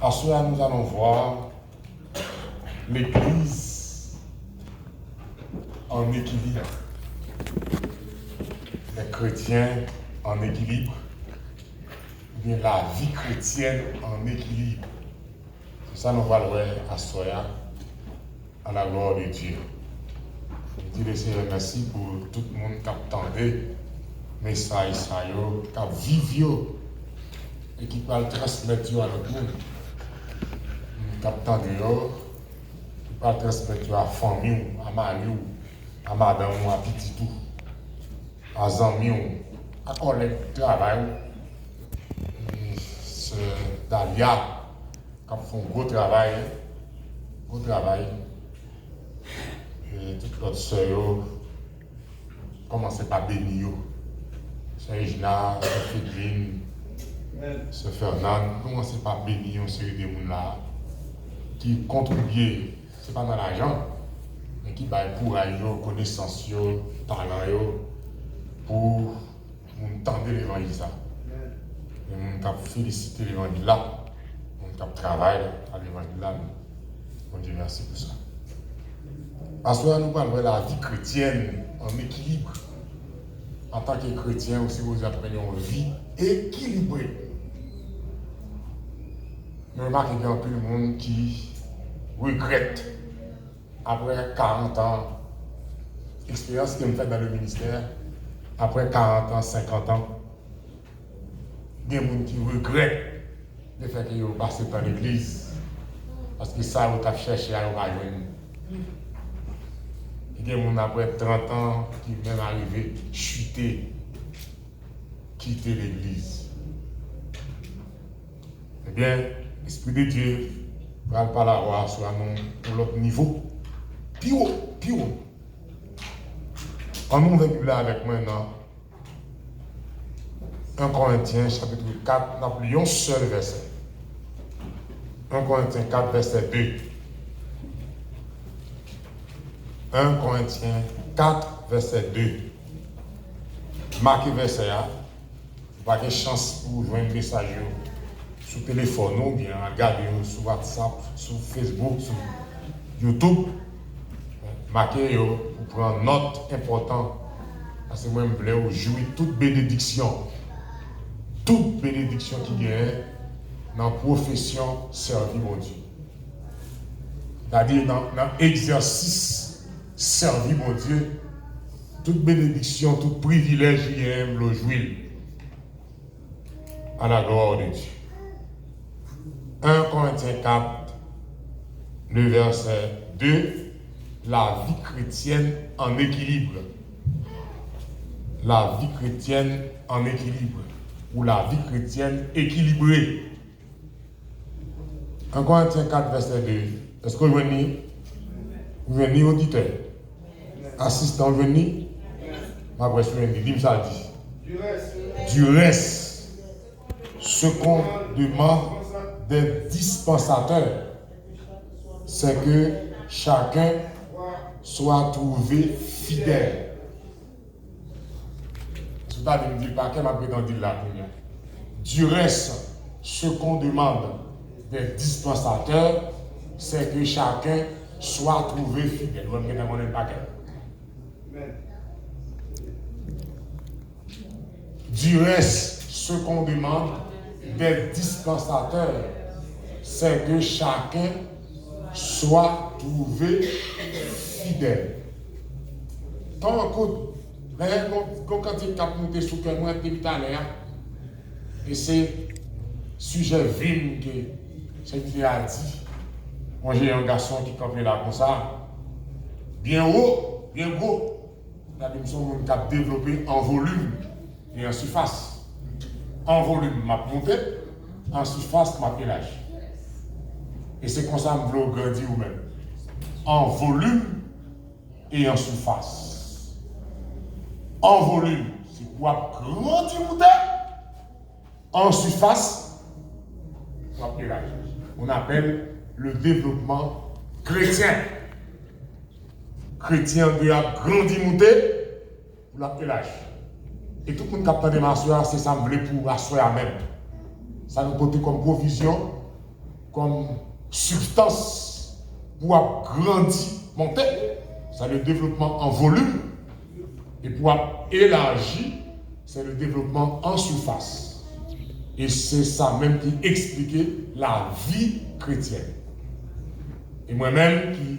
À cela, nous allons voir l'Église en équilibre. Les chrétiens en équilibre, ou bien la vie chrétienne en équilibre. C'est ça nous va le voir à Soya, à la gloire de Dieu. Je dis le Seigneur merci pour tout le monde qui a entendu message ça yo, qui a vécu et qui peut le transmettre à notre monde. Qui a entendu yo, qui peut le transmettre à la famille, à mari, à madame, à petit tout, à amis, à collègue de travail. C'est Dalia qui fait un gros travail. Et toutes les sœurs, commencez par bénir. C'est Regina, c'est Fédrine, c'est Fernand. Commencez par bénir une série de gens là qui contribuent, ce n'est pas dans l'argent, mais qui baillent courage, connaissance, talent pour nous tendre l'évangile. Et nous féliciter l'évangile là, nous travaillons à l'évangile là. Bon Dieu, merci pour ça. Parce que nous parlons de la vie chrétienne en équilibre. En tant que chrétien, aussi vous apprenez une vie équilibrée. Nous remarquons qu'il y a un peu de monde qui regrette, après 40 ans, l'expérience qu'il me fait dans le ministère, après 40 ans, 50 ans, il y a des gens qui regrettent le fait qu'ils ont passé par l'église. Parce que ça, vous avez cherché à l'oreille. Il y a des gens après 30 ans qui viennent arriver, chuter, quitter l'église. Eh bien, l'Esprit de Dieu va pas la voir sur l'autre niveau. Plus haut. En nous, on va avec moi maintenant. 1 Corinthiens, chapitre 4, n'a plus un seul verset. 1 Corinthiens 4, verset 2. 1 Corinthiens 4, verset 2. Marquez verset 1. Vous n'avez pas de chance pour joindre un message sur téléphone ou bien regarder sur WhatsApp, sur Facebook, sur YouTube. Marquez pour prendre note importante. Parce que moi, je voulais jouir toute bénédiction. Toute bénédiction qui est dans la profession servir mon Dieu. C'est-à-dire dans l'exercice servir mon Dieu, toute bénédiction, tout privilège qui est le jouir à la gloire de Dieu. 1 Corinthiens 4, le verset 2, la vie chrétienne en équilibre. La vie chrétienne en équilibre. Ou la vie chrétienne équilibrée. 1 Corinthiens 4, verset 2. Est-ce que vous venez auditeur? Assistant, venez? Ma question est dit, dis-moi ça dit. Du reste, ce qu'on demande des dispensateurs, c'est que chacun soit trouvé fidèle. C'est-à-dire, ne dis pas qu'elle m'a prétendu la première. Du reste, ce qu'on demande des dispensateurs, c'est que chacun soit trouvé fidèle. Vous avez un paquet. Du reste, ce qu'on demande des dispensateurs, c'est que chacun soit trouvé fidèle. Quand il a monté sous le moi, et c'est sujet vime que cette fille a dit. Moi, j'ai un garçon qui campait là comme ça, bien haut, bien gros. La dimension qui a développé en volume et en surface. En volume, m'a monté, en surface, m'a pélage. Et c'est comme ça que je veux grandir vous-même. En volume et en surface. En volume, c'est quoi grandir vous en surface, on appelle le développement chrétien. Chrétien doit grandir pour l'âge. Et tout le monde qui a parlé de ma soeur, c'est ça que je voulais pour la soeur même. Ça nous porte comme provision comme substance pour grandir, monter, c'est le développement en volume. Et pour élargir, c'est le développement en surface. Et c'est ça même qui expliquait la vie chrétienne. Et moi-même qui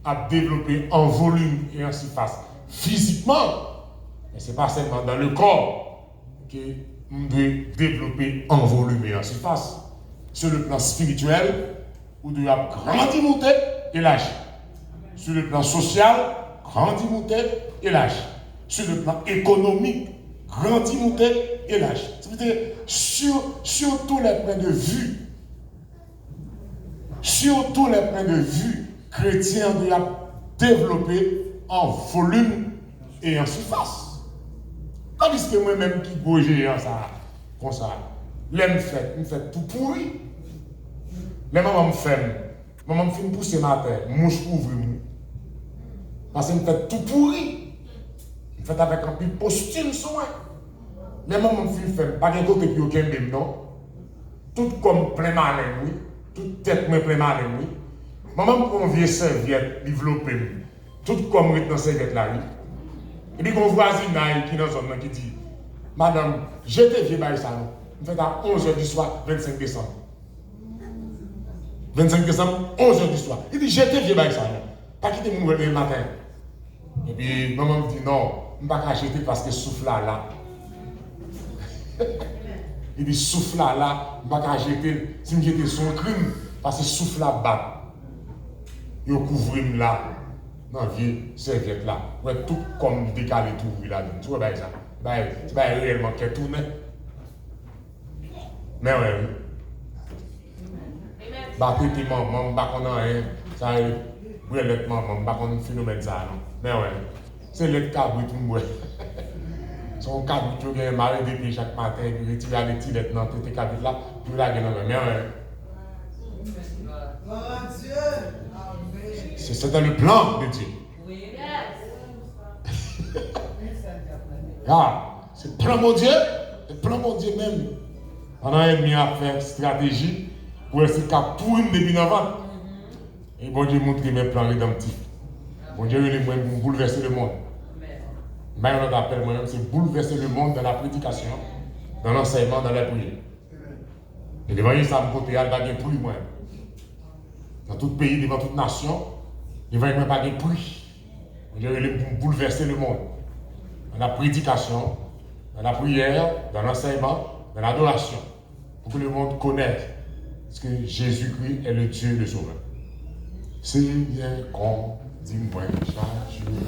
a développé en volume et en surface physiquement, mais ce n'est pas seulement dans le corps que on doit développer en volume et en surface. Sur le plan spirituel, on doit grandir, monter et lâcher. Sur le plan social, grandir, monter et lâcher. Sur le plan économique, grandir, monter et lâcher. C'est-à-dire, sur tous les points de vue, sur tous les points de vue, chrétien doit développer en volume et en surface. Tandis que moi-même qui bouge ça, comme ça, l'aime fait tout pourri. Les mamans me fait pousser ma tête, mouche ouvre-moi. Parce que me fait tout pourri. Me fait avec un peu de postime soin. Les mamans me fait pas de côté qui aucun même non. Tout comme plein malin, oui. Toute tête me plein malin, oui. Maman me prend une vieille serviette, développée. Tout comme dans cette serviette là, oui. Et puis, mon voisin qui est dans zone qui dit, Madame, j'étais vieux par ça, non? On fait à 11h du soir, 25 décembre. 25 décembre, 11h du soir. Il dit, j'étais vieux par ça, non? Pas quitter mon le matin. Et puis, maman me dit, non, je ne vais pas acheter parce que souffle là. Il dit, souffle là, je ne vais pas acheter. Si j'étais son crime, parce que souffle là bas. Il couvre là. Non, vieux serviette là. Ouais, tout comme décalé tout là. Tu vois, ça. C'est pas réellement qu'elle tourne. Mais ouais, oui. Bah, petit maman, bah, qu'on a rien. Ça, oui, le maman, bah, qu'on a un phénomène ça, non. Mais ouais, c'est le cabri tout le monde. Son cabri tout le monde, marre depuis chaque matin, puis retirer les petits lettres dans tes cabri là, puis là, mais ouais. C'est dans le plan de Dieu. Ah, c'est le plan de Dieu. Le plan de Dieu même. On a mis à faire stratégie pour essayer de pourrir depuis avant. Et bon Dieu montre mes plans rédemptifs. Bon Dieu veut bouleverser le monde. Mais on appelle moi-même, c'est bouleverser le monde dans la prédication, dans l'enseignement, dans la prière. Et devant ça, me côté, il va gagner pour lui-même. Dans tout pays, devant toute nation, il va y avoir des prix. On dirait bouleverser le monde. Dans la prédication, dans la prière, dans l'enseignement, dans l'adoration. Pour que le monde connaisse que Jésus-Christ est le Dieu le Sauveur. C'est bien qu'on dit moi chaque jour.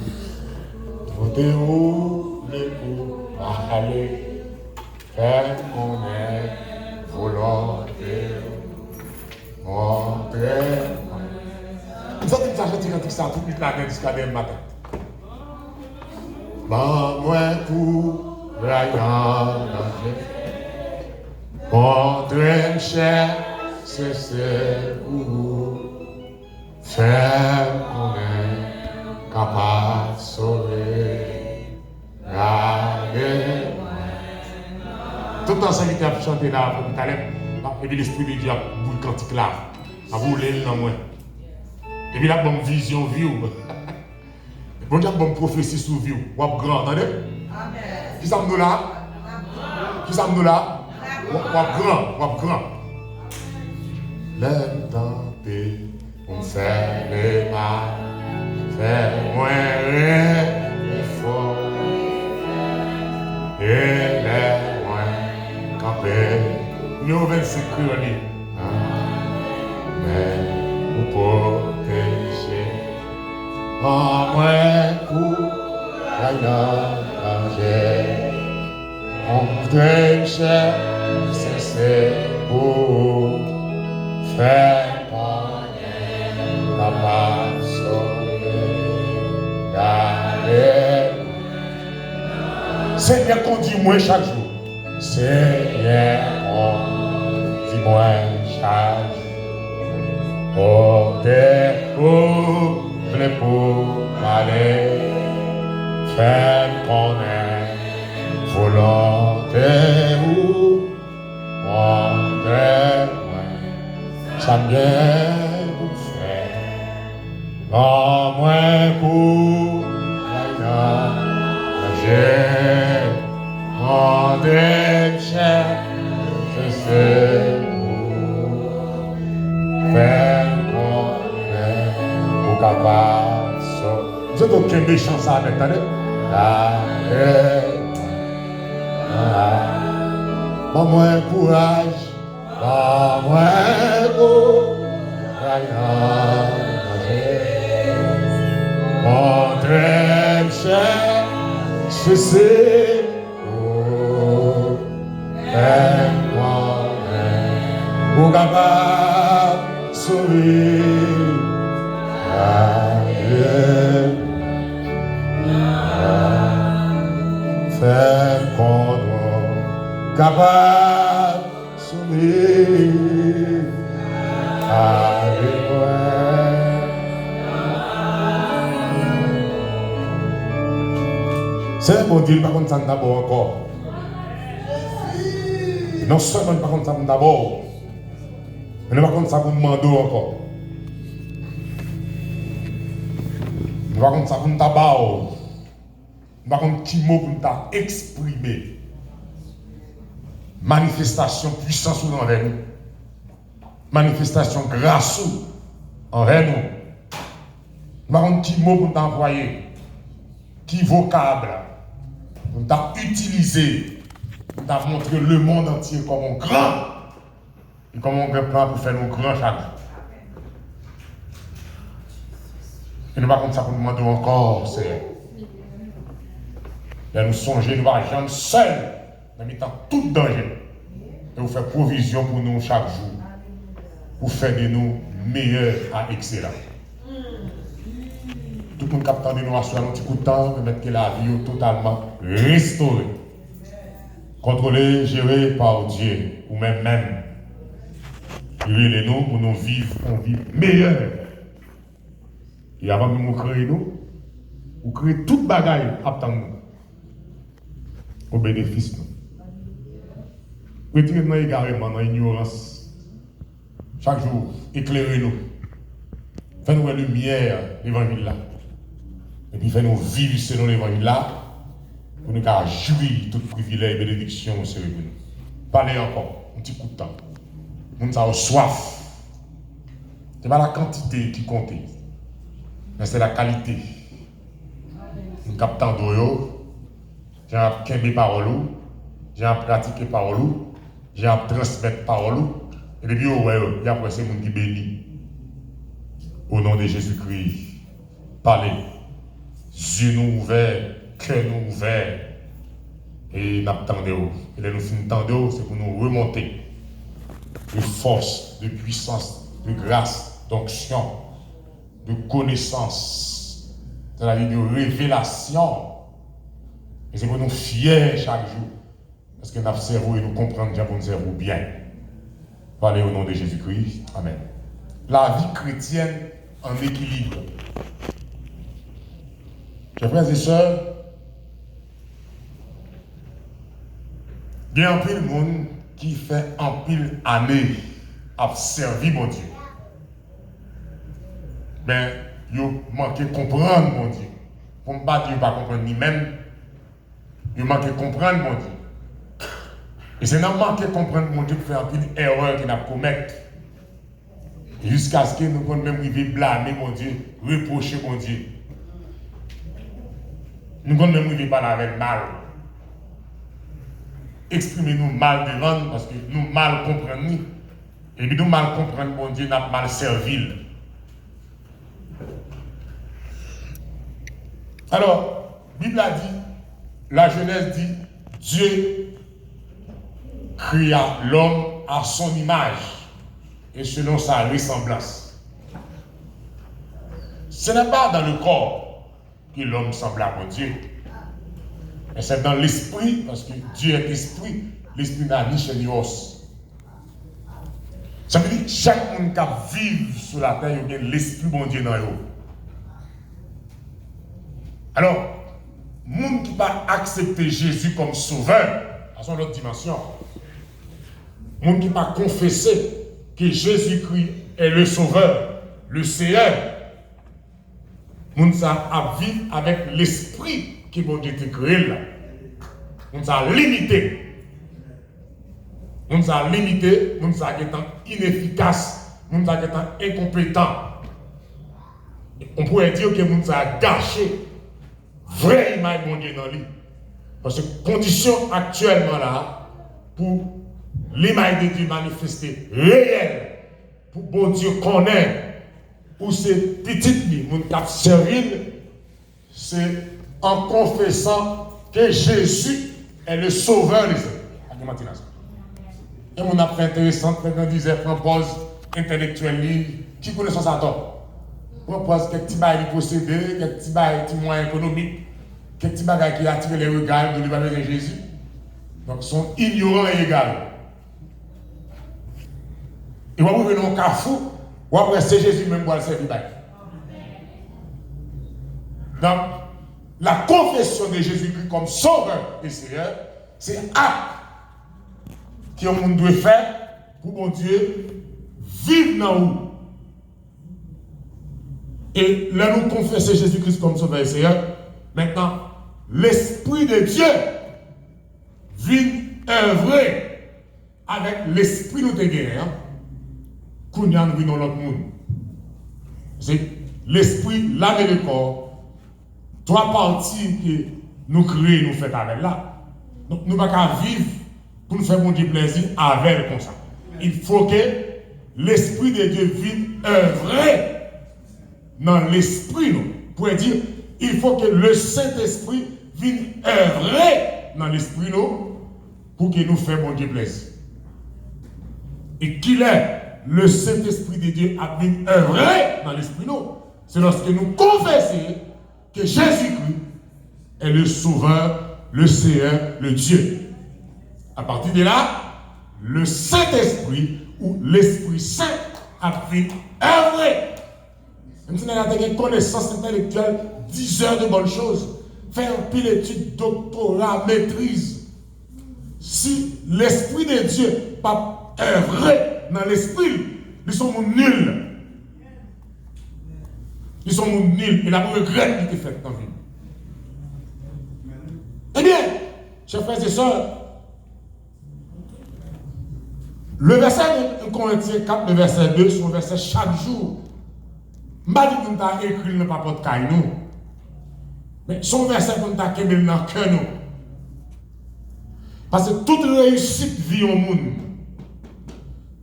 Tout est où les coups à aller. Faire qu'on est volonté. Montrer. Vous avez déjà dit tout ça toute la nuit jusqu'à demain matin. Bon, moi, pour rien, montrer, cher, c'est pour faire qu'on est capable de sauver. Tout le temps, ça qui a chanté là, et puis l'esprit de Dieu a boule cantique là, a boulé dans moi. Et puis là, bonne vision vie. Bon Dieu, bonne prophétie sur vie. Ou grand, attendez? Qui ça me dit là? Qui ça me dit là? Ou grand. L'aime tenter pour me faire le mal, faire moins les fort, et les moins camper. Nous 25 créoles. Mais vous protéger. En moins pour voyager. On protège, c'est pour faire connaître la sauver. Seigneur, conduis-moi chaque jour. Seigneur, conduis-moi chaque jour. Oh, découvre pour aller faire connaître volonté ou mon ça bien vous faire. Pas moins pour j'ai rendez cher, je sais faire pour capable. Vous êtes aucun méchant ça, attendez. Pas moins courage, pas moins courage. Rendez cher, je sais pour capable sourire. Faire qu'on capable sourire avec moi. C'est un bon Dieu, par contre, ça d'abord encore. Non seulement par contre, ça d'abord, mais par contre, ça vous demande encore. Par contre, ça vous tabac. Par contre, petit mot pour t'exprimer. Manifestation puissance envers nous. Manifestation grâce envers nous. Par contre, petit mot pour t'envoyer. Petit vocable. Pour t'utiliser. Pour t'a montrer le monde entier comme un grand. Et comme un grand plan pour faire nos grands chaque jour. Et nous, par contre, ça pour nous demander encore, c'est. Et nous songer, nous allons jamais seuls, en mettant tout danger. Et vous faire provision pour nous chaque jour. Pour faire de nous meilleurs à excellents. Tout le monde qui attend de nous assurer un petit coup de temps, de mettre la vie totalement restaurée. Contrôlée, gérée par Dieu, ou même. Gérez nous pour nous vivre, on vit meilleur. Et avant de nous créer vous créez toute bagaille à nous. Au bénéfice nous. Retirez-nous également dans l'ignorance. Chaque jour, éclairez-nous. Faites-nous la lumière, l'évangile là. Et puis faites-nous vivre selon l'évangile là. Pour nous jouir tout privilège et bénédiction au Seigneur. Parlez encore, un petit coup de temps. Nous avons soif. Ce n'est pas la quantité qui compte, mais c'est la qualité. Nous captons d'oyo. J'ai appris parole, j'ai pratiqué parole, j'ai transmettre parole, et puis il y a c'est mon qui bénit. Au nom de Jésus-Christ, parlez, yeux nous ouverts, cœur nous ouverts, et nous attendons. Et là nous finissons, c'est pour nous remonter de force, de puissance, de grâce, d'onction, de connaissance, c'est-à-dire de révélation. Et c'est pour nous fiers chaque jour. Parce que notre cerveau et nous comprendre déjà pour nous cerveau bien. Parlez au nom de Jésus-Christ. Amen. La vie chrétienne en équilibre. Chers frères et sœurs, il y a un pile de monde qui fait un pile année à servir mon Dieu. Mais il manque de comprendre mon Dieu. Pour ne pas dire pas comprendre ni même. Il manque de comprendre mon Dieu. Et c'est non manque de comprendre mon Dieu pour faire une erreur qu'il a commettre. Jusqu'à ce que nous puissions même blâmer mon Dieu, reprocher mon Dieu. Nous ne pouvons même pas parler avec mal. Exprimez-nous mal devant parce que nous mal comprenons. Et puis nous mal comprenons mon Dieu, nous avons mal servi. Alors, la Bible a dit, la Genèse dit, Dieu créa l'homme à son image et selon sa ressemblance. Ce n'est pas dans le corps que l'homme semble à Dieu, mais c'est dans l'esprit, parce que Dieu est esprit, l'esprit n'a ni chair ni os. Ça veut dire que chaque monde qui vit sur la terre, il y a l'esprit bon Dieu dans eux. Alors, le monde qui va accepter Jésus comme sauveur, à son autre dimension, le monde qui va confesser que Jésus-Christ est le Sauveur, le Seigneur, nous avons vécu avec l'esprit qui bon Dieu t'a créé là. Nous avons limité. Nous avons limité, nous avons été inefficaces, nous avons été incompétents. On pourrait dire que nous avons gâché vraie image de Dieu dans lui. Parce que condition actuellement là, pour l'image de Dieu manifestée réelle, pour bon Dieu connaître, pour ces petites lignes, nous avons servi, c'est en confessant que Jésus est le sauveur des hommes. Et mon a fait intéressant, quelqu'un disait, propose intellectuel, qui connaît ça tort. Propose quelques petits bails possédés, quelques petits bails, petits moyens économiques, quelques petits bagages qui attirent les regards de l'évangile de Jésus. Donc, ils sont ignorants et égaux. Et vous venez au carrefour, ou après c'est Jésus même pour le servir. Donc, la confession de Jésus-Christ comme sauveur et Seigneur, c'est un acte que on doit faire pour mon Dieu vivre dans nous. Et là, nous confessons Jésus-Christ comme sauveur et Seigneur. Maintenant, l'Esprit de Dieu vient œuvrer avec l'Esprit de guerre. Qu'on y a dans l'autre monde. C'est l'Esprit, l'âme et le corps. Trois parties que nous créons, nous faisons avec là. Donc, nous ne pouvons pas vivre pour nous faire bon Dieu plaisir avec comme ça. Il faut que l'Esprit de Dieu vienne œuvrer dans l'Esprit. Pour dire, il faut que le Saint-Esprit vienne œuvrer dans l'Esprit pour que nous fassions bon Dieu plaisir. Et qu'il est le Saint-Esprit de Dieu a bien œuvré dans l'Esprit c'est lorsque nous confessons que Jésus-Christ est le Sauveur, le Seigneur, le Dieu. À partir de là, le Saint-Esprit ou l'Esprit Saint a bien œuvré. Même si on a une connaissance intellectuelle, 10 heures de bonnes choses, faire un pile d'études, doctorat, maîtrise. Si l'Esprit de Dieu n'a pas œuvré dans l'esprit, ils sont nuls. Ils sont nuls. Et la regret qui était faite dans la vie. Eh bien, chers frères et sœurs, le verset de Corinthiens 4, le verset 2, c'est un verset chaque jour. Je ne sais pas si nous avons écrit le papier de Caïnou. Mais son verset qu'on a écrit dans le cœur. Parce que toute réussite vit au monde.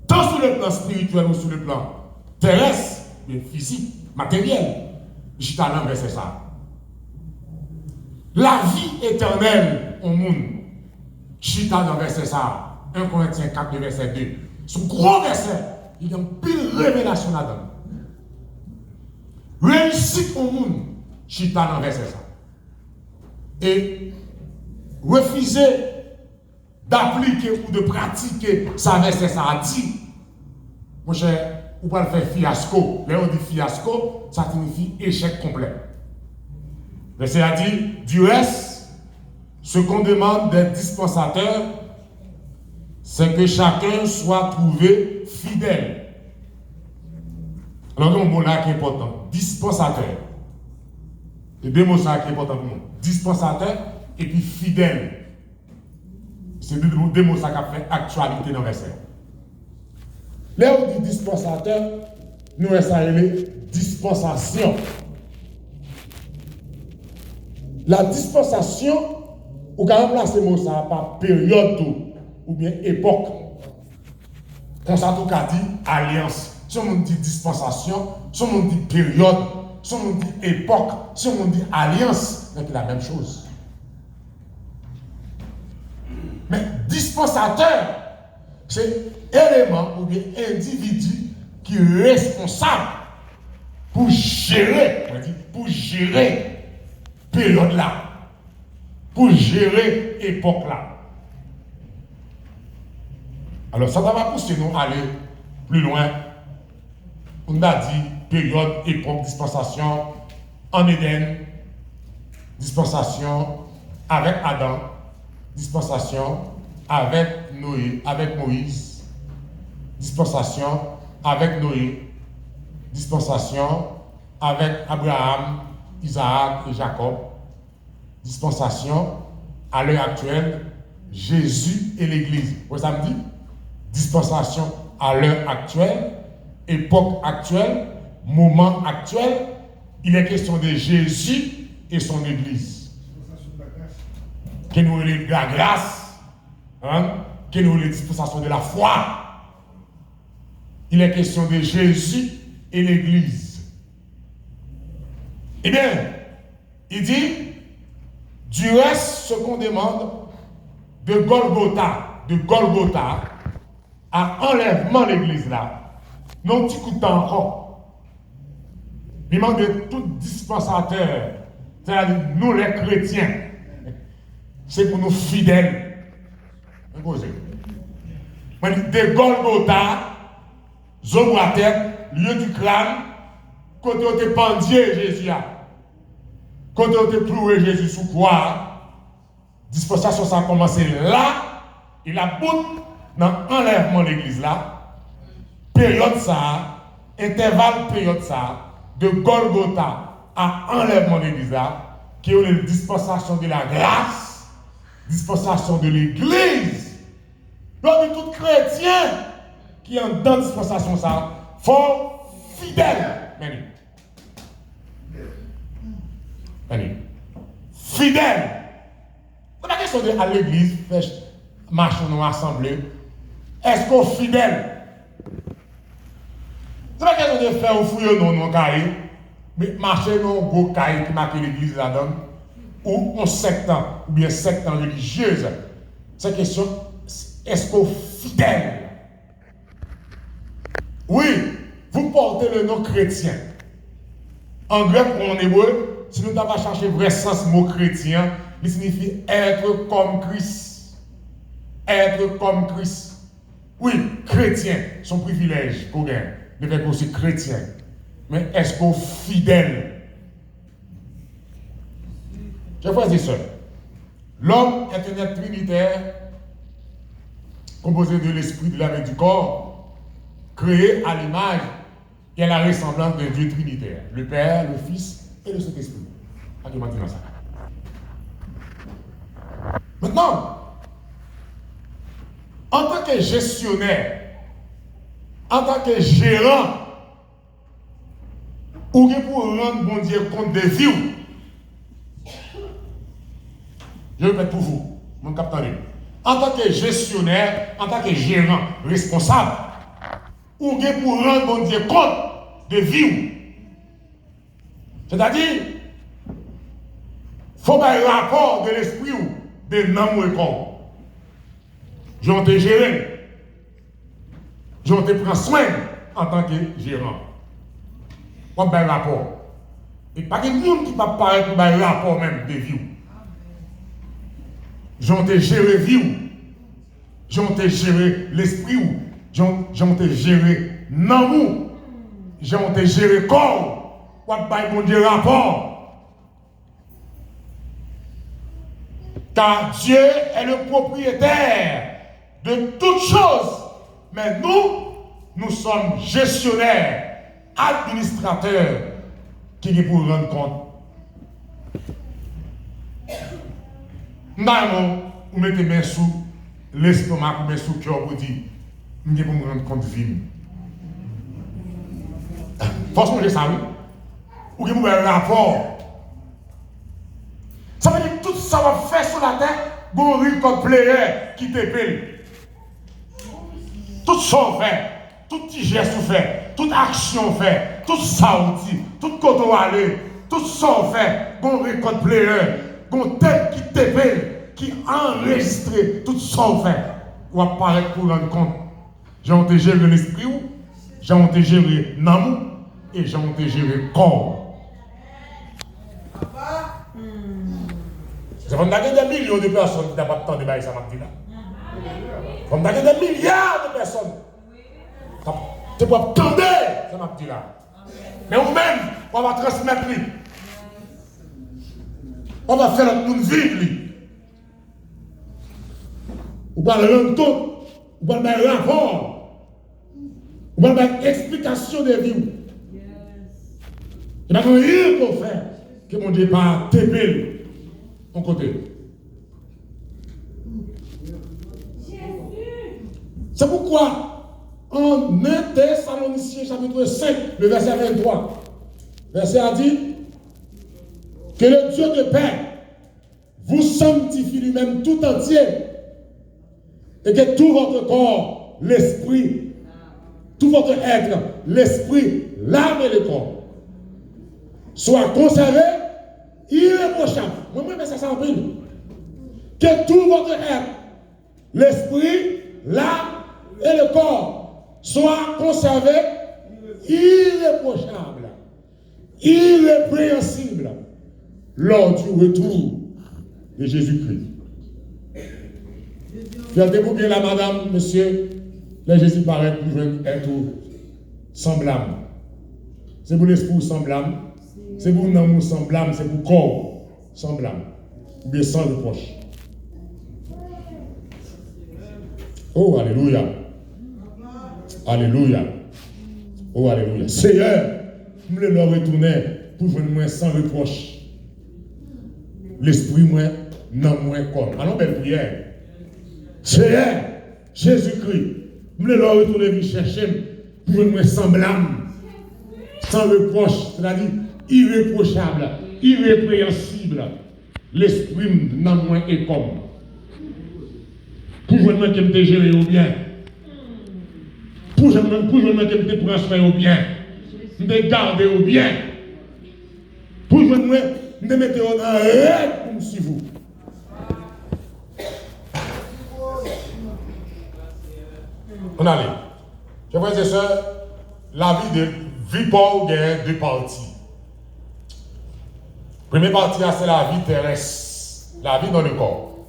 Tant sur le plan spirituel ou sur le plan terrestre, mais physique, matériel, je t'en verset ça. La vie éternelle au monde, je t'en verset ça. 1 Corinthiens 4, verset 2. Ce gros verset, il y a une pile révélation là-dedans. Réussite au monde, je t'en verset ça. Et refuser d'appliquer ou de pratiquer ça verset ça a dit. Mon cher, vous pouvez faire fiasco. Là, on dit fiasco, ça signifie échec complet. Verset a dit, du reste, ce qu'on demande des dispensateurs, c'est que chacun soit trouvé fidèle. Alors, il y a un mot là qui est important. Dispensateur. Les deux mots qui sont importants pour nous. Dispensateur et puis fidèle. C'est deux mots qui ont fait actualité dans le verset. Là, on dit dispensateur, nous avons les dispensation. La dispensation, ou quand même remplacer le mot ça par période ou bien époque. Comme ça, tout cas dit alliance. Si on dit dispensation, si on dit période, si on dit époque, si on dit alliance, c'est la même chose. Mais dispensateur, c'est élément ou bien individu qui est responsable pour gérer période là, pour gérer époque là. Alors ça va pousser nous à aller plus loin. On a dit période, époque, dispensation en Éden, dispensation avec Adam, dispensation avec Noé, avec Moïse, dispensation avec Noé, dispensation avec Abraham, Isaac et Jacob, dispensation à l'heure actuelle, Jésus et l'Église. Vous savez ça me dit? Dispensation à l'heure actuelle, époque actuelle, moment actuel, il est question de Jésus et son Église. Qui nous est la grâce, hein? Qui nous est la dispensation de la foi. Il est question de Jésus et l'Église. Eh bien, il dit, du reste, ce qu'on demande de Golgotha à enlèvement de l'Église là, non petit coup de temps encore. Il manque de tout dispensateur, c'est-à-dire nous les chrétiens, c'est pour nous fidèles. De Golgotha, zone à tête, lieu du crâne, côté où tu pendier Jésus, côté où tu cloué Jésus sous croix, dispensation ça a commencé là, et la bout dans l'enlèvement de l'église là, période ça, intervalle période ça, de Golgotha à enlèvement de l'église là, qui est une dispensation de la grâce, dispensation de l'église. Donc, tout chrétien qui est dans la dispensation ça, faut fidèle. Fidèle. C'est pas question de à l'église, marcher dans l'assemblée. Est-ce qu'on est fidèle? C'est pas question de faire ou fouiller non cahier, mais marcher dans un gros cahier qui marque l'église là-dedans, ou un sectant, ou bien sectant religieuse. C'est question, est-ce qu'on est fidèle? Oui, vous portez le nom chrétien. En grec ou en hébreu, si nous n'avons pas cherché le vrai sens du mot chrétien, il signifie être comme Christ. Être comme Christ. Oui, chrétien, son privilège qu'on gagne, de faire aussi chrétien. Mais est-ce qu'on est fidèle? Je vais dire ça. L'homme est un être trinitaire composé de l'esprit, de l'âme et du corps, créé à l'image et à la ressemblance d'un Dieu trinitaire, le Père, le Fils et le Saint-Esprit. Maintenant, en tant que gestionnaire, en tant que gérant, ou pour rendre bon Dieu compte de vie, je répète pour vous, mon capitaine. En tant que gestionnaire, en tant que gérant, responsable, ou pour rendre bon Dieu compte de vie. C'est-à-dire, il faut avoir un rapport de l'esprit ou de l'âme et corps. J'en te géré. J'en te prends soin en tant que gérant. On a un rapport. Et pas de monde qui va parler pour un rapport même de vie. J'en te géré vie. J'en te géré l'esprit ou. J'en te géré l'amour. J'en te géré corps. On a un bon rapport. Car Dieu est le propriétaire de toutes choses. Mais nous sommes gestionnaires, administrateurs, qui est pour rendre compte. Non, vous mettez main sous l'estomac, ou main sous le cœur pour dire, je pour me rendre compte de vie. Forcément, j'ai ça, oui. Ou que vous avez un rapport. Ça veut dire que tout ça va faire sur la terre, bon record player qui te paye. Tout ça on fait, tout petit geste on fait, toute action on fait, tout ça on dit, tout côté on aller, tout ça on fait, bon record player, bon tête qui te paye, qui enregistre, tout ça on fait. On va parler pour rendre compte. J'ai honte gérer l'esprit, j'ai honte gérer l'amour et j'ai honte gérer le corps. C'est comme des millions de personnes qui n'ont pas de temps de bailler ça, là. Comme des milliards de personnes. Tu peux attendre, ça m'a dit là. Mais nous-mêmes, on va transmettre lui. On va faire notre monde vivre lui. On va le rendre compte, on va le rapport. Vous avez une explication de vie. Il n'y a rien qu'on fait que mon Dieu pas TP en côté. C'est pourquoi en 1 Thessaloniciens chapitre 5, le verset 23, verset a dit que le Dieu de paix vous sanctifie lui-même tout entier et que tout votre corps, l'esprit, tout votre être, l'esprit, l'âme et le corps soit conservé irréprochable. Moi-même, ça s'en prie. Que tout votre être, l'esprit, l'âme et le corps soient conservés irréprochables, irrépréhensibles lors du retour de Jésus-Christ. Regardez-vous bien là, madame, monsieur, là Jésus paraît pour être semblable. C'est pour l'esprit semblable, c'est pour l'amour semblable, c'est pour le corps semblable, ou bien sans reproche. Oh, alléluia. Alléluia. Oh, alléluia. Seigneur, je me leur retourner pour venir moi sans reproche. L'esprit, moi, non, moi, comme. Allons, belle prière. Seigneur, Jésus-Christ, je me leur retourner pour chercher pour venir moi semblable, sans reproche, c'est-à-dire irréprochable, irrépréhensible. L'esprit, non, moi, est comme. Pour venir moi qui me gérer au bien. Pour je me transférer au bien, me garder au bien, pour je me mettre en arrêt pour me suivre. On allait. Chers frères et sœurs, la vie de vie Paul a deux parties. Première partie, c'est la vie terrestre, la vie dans le corps.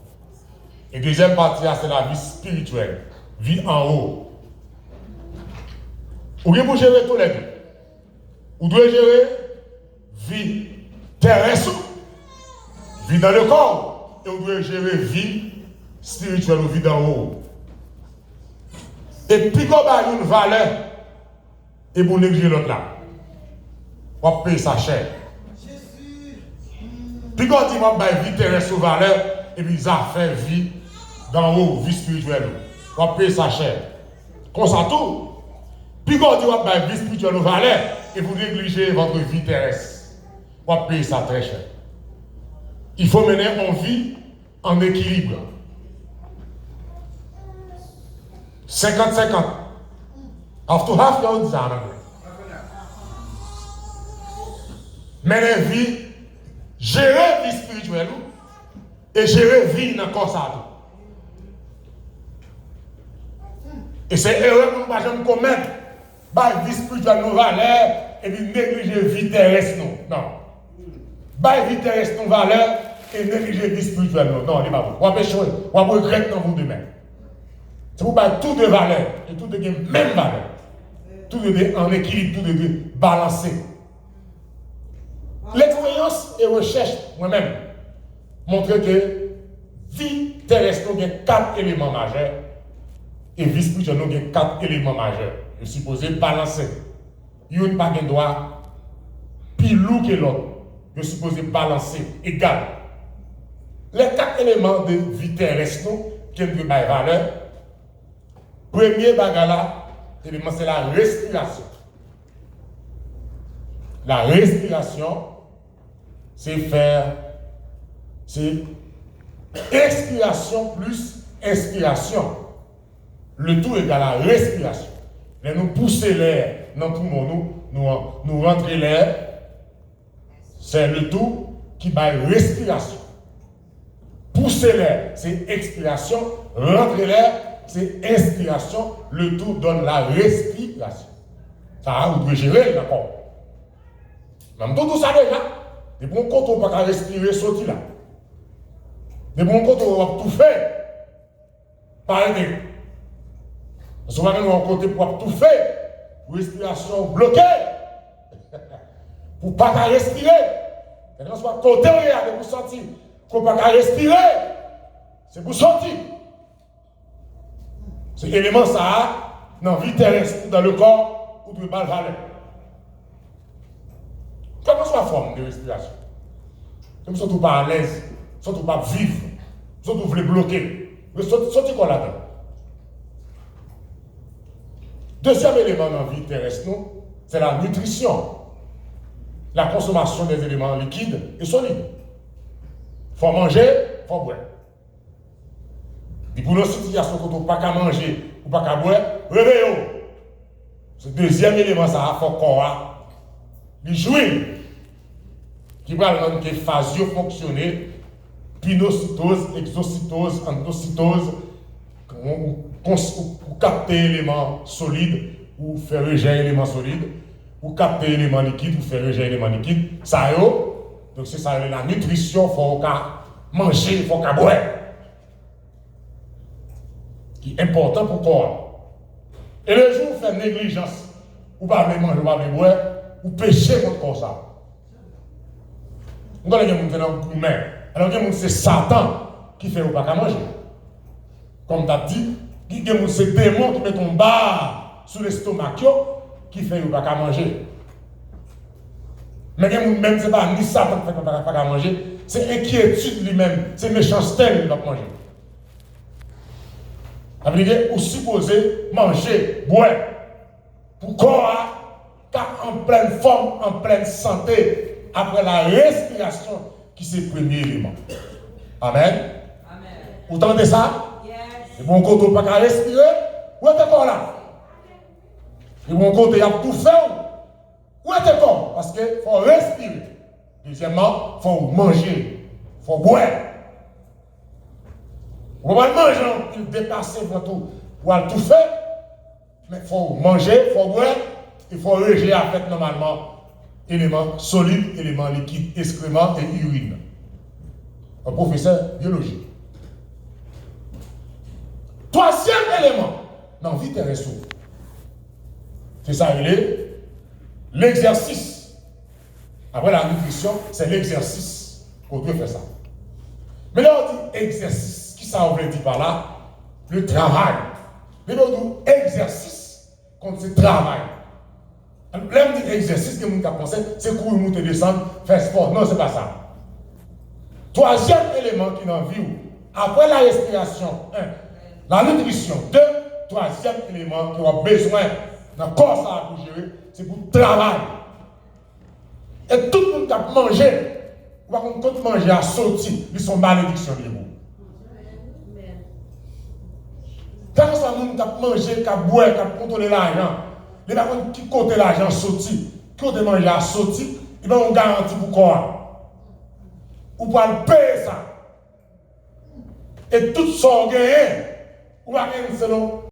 Et deuxième partie, c'est la vie spirituelle, vie en haut. Vous devez gérer tous les deux. Vous devez gérer vie terrestre, vie dans le corps, et vous devez gérer vie spirituelle ou vie d'en haut. Et puis, quand vous avez une valeur, et vous négligez l'autre là, vous payez sa chair. Puis, quand vous avez vie terrestre ou valeur, et puis ça fait vie d'en haut, vie spirituelle, vous payez sa chair. Comme ça tout. Puis quand vous avez vie spirituelle ou valeur, et vous négligez votre vie terrestre, vous payez ça très cher. Il faut mener en vie en équilibre. 50-50. Have to have your desire. Mener vie, gérer vie spirituelle et gérer vie dans le corps. Et c'est erreur que nous ne pouvons pas commettre. Bah, vie spirituelle nos valeurs et puis négliger vie terrestre non. Non. Bah, vie terrestre nos valeurs et négliger vie spirituelle non. Non, n'est pas bon. On va pécher, on va regretter dans vous demain. C'est pour pas tout de valeur et tout de même valeur. Tout de en équilibre, tout de balancé. L'expérience et recherche moi-même montrent que vie terrestre nous a 4 éléments majeurs et vie spirituelle nous a 4 éléments majeurs. Je suis supposé balancer. Il n'y a pas de droit plus lourd que l'autre. Je suis supposé balancer égal. Les 4 éléments de vie terrestre qui ont de valeur. Premier bagala, c'est la respiration. La respiration, c'est expiration plus inspiration. Le tout égale à la respiration. Mais nous pousser l'air dans le poumon, nous rentrer l'air, c'est le tout qui bat respiration. Pousser l'air, c'est expiration. Rentrer l'air, c'est inspiration. Le tout donne la respiration. Ça, vous devez gérer, d'accord? Même tout ça déjà, des bons comptes, on ne peut pas respirer, sortir là. Des bons comptes, on va tout faire. Par exemple, parce qu'on va nous rencontrer pour tout faire. Respiration bloquée. Pour ne pas respirer. Et quand on soit côté, regardez, pour sentir qu'on ne peut pas respirer. C'est pour sortir. C'est l'élément ça, dans la vie terrestre, dans le corps, ou de mal valeur. Quelle que soit la forme de respiration. Nous ne sommes pas à l'aise, nous ne sommes pas vivre, nous sommes voulez bloquer. Nous sommes quoi là-dedans? Deuxième élément dans la vie terrestre, c'est la nutrition. La consommation des éléments liquides et solides. Il faut manger, il faut boire. Et pour nos situations où on n'a pas qu'à manger ou pas qu'à boire, réveillons. Ce deuxième élément, ça faut corps. Il joue. Qui va rendre que phasio fonctionner, pinocytose, exocytose, endocytose, pour capter l'élément solide ou faire rejeter l'élément solide, ou capter l'élément liquide ou faire rejeter l'élément liquide. Ça y est. Donc c'est ça, la nutrition, il faut manger, il faut boire. Qui est important pour le corps. Et le jour où vous faites négligence, ou pas manger, ou pas boire, ou pécher contre le corps ça. Vous avez des gens qui sont gourmet. Alors, c'est Satan qui fait ou pas qu'à manger. Comme tu as dit, c'est des démons qui mettent un bar sur l'estomac qui fait ou pas qu'à manger. Mais même ce n'est pas ni Satan qui fait ou pas qu'à manger, c'est inquiétude lui-même, c'est méchanceté qui va manger. Ça veut dire, vous supposez manger, boire, pour corps, car en pleine forme, en pleine santé, après la respiration qui c'est le premier élément. Amen. Amen. Vous entendez ça? Yes. Et bon côté, pas qu'à respirer, où est-ce encore là? Et bon côté, il y a tout fait, où est-ce encore? Parce qu'il faut respirer. Deuxièmement, il faut manger, il faut boire. Vous pouvez manger, il dépasse pour tout, pour tout faire, mais il faut manger, il faut boire, il faut rejeter à fait normalement. Éléments solides, éléments liquides, excréments et urine. Un professeur biologie. Troisième élément dans la vie terrestre, c'est ça, il est l'exercice. Après la nutrition, c'est l'exercice qu'on doit faire ça. Mais là, on dit exercice. Qui ça, on veut dire par là? Le travail. Mais là, on dit exercice contre ce travail. L'homme dit exercice que nous avons pensé, c'est courir, monter, descendre, faire sport. Non, ce n'est pas ça. Troisième élément qui est dans la vie, après la respiration, la nutrition, troisième élément qui a besoin dans le corps ça pour gérer, c'est pour le travail. Et tout le monde qui a mangé, ou quand manger à sortir, ils sont malédictions de vous. Quand ça monde qui a mangé, qui a boire, qui a contrôlé l'argent, les personnes qui comptent l'argent sorti, qui ont manger à sortir, ils vont garantir pour quoi? Ou pour payer ça. Et tout ça, ou va gagner selon